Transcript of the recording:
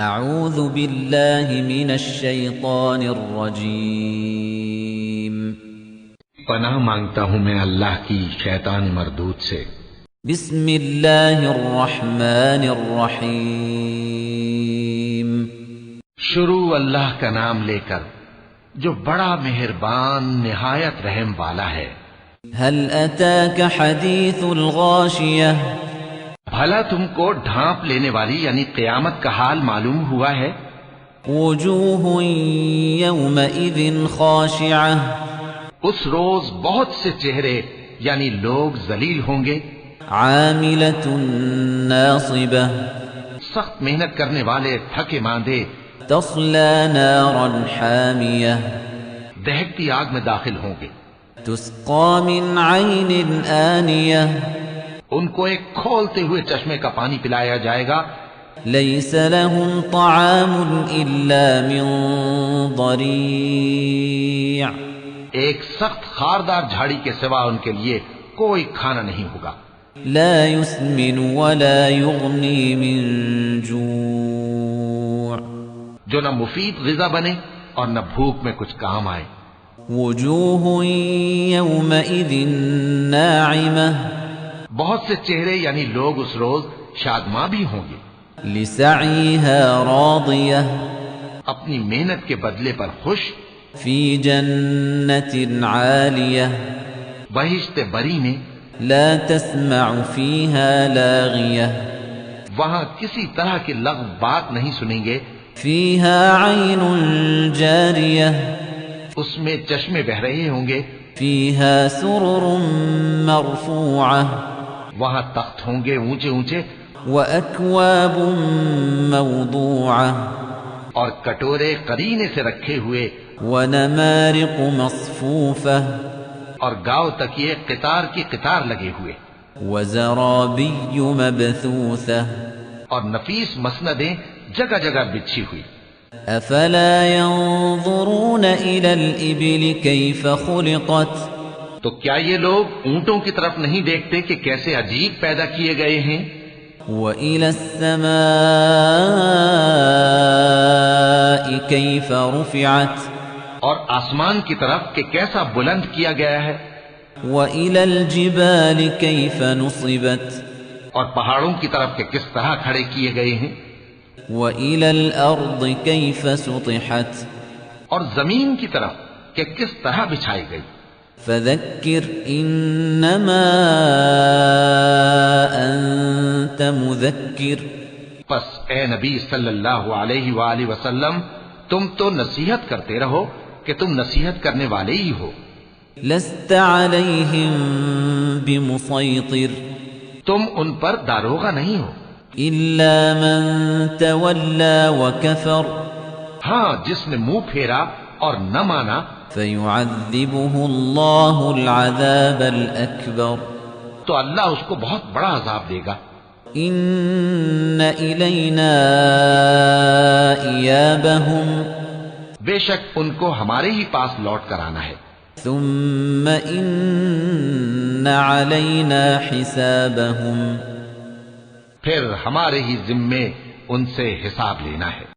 اعوذ باللہ من الشیطان الرجیم پناہ مانگتا ہوں میں اللہ کی شیطان مردود سے۔ بسم اللہ الرحمن الرحیم شروع اللہ کا نام لے کر جو بڑا مہربان نہایت رحم والا ہے۔ هل اتاک حدیث الغاشیہ بھلا تم کو ڈھانپ لینے والی یعنی قیامت کا حال معلوم ہوا ہے؟ وجوہ یومئذ خاشعہ اس روز بہت سے چہرے یعنی لوگ ذلیل ہوں گے، عاملۃ ناصبہ سخت محنت کرنے والے، تھکے ماندے، تصلی نارا حامیہ دہکتی آگ میں داخل ہوں گے۔ تسقى من عین آنیہ ان کو ایک کھولتے ہوئے چشمے کا پانی پلایا جائے گا۔ لیس لهم طعام الا من ضریع ایک سخت خاردار جھاڑی کے سوا ان کے لیے کوئی کھانا نہیں ہوگا۔ لا يسمن ولا يغني من جوع جو نہ مفید غذا بنے اور نہ بھوک میں کچھ کام آئے۔ وجوہ یومئذ ناعمہ بہت سے چہرے یعنی لوگ اس روز شادماں بھی ہوں گے، لسعیها راضیہ اپنی محنت کے بدلے پر خوش، فی جنت عالیہ بہشت بری میں، لا تسمع فیها لاغیہ وہاں کسی طرح کی لغو بات نہیں سنیں گے۔ فیها عین جاریہ اس میں چشمے بہ رہے ہوں گے، فیها سرر مرفوعہ وہاں تخت ہوں گے اونچے اونچے، وأكواب موضوعة اور کٹورے قرینے سے رکھے ہوئے، ونمارق مصفوفة اور گاؤ تکیے قطار کی قطار لگے ہوئے، وزرابي مبثوثة اور نفیس مسندیں جگہ جگہ بچھی ہوئی۔ أفلا ينظرون إلى الإبل كيف خلقت تو کیا یہ لوگ اونٹوں کی طرف نہیں دیکھتے کہ کیسے عجیب پیدا کیے گئے ہیں؟ وإلى السماء كيف رفعت اور آسمان کی طرف کہ کیسا بلند کیا گیا ہے، وإلى الجبال كيف نصبت اور پہاڑوں کی طرف کہ کس طرح کھڑے کیے گئے ہیں، وإلى الأرض كيف سطحت اور زمین کی طرف کہ کس طرح بچھائی گئی۔ فذكر انما انت مذکر پس اے نبی صلی اللہ علیہ وآلہ وسلم تم تو نصیحت کرتے رہو کہ تم نصیحت کرنے والے ہی ہو، لست علیہم بمسیطر تم ان پر داروغہ نہیں ہو، الا من تولی وکفر ہاں جس نے منہ پھیرا اور نہ مانا، فیعذبہ اللہ العذاب الاکبر تو اللہ اس کو بہت بڑا عذاب دے گا۔ ان الینا ایابہم بے شک ان کو ہمارے ہی پاس لوٹ کر آنا ہے، ثم ان علینا حسابہم پھر ہمارے ہی ذمے ان سے حساب لینا ہے۔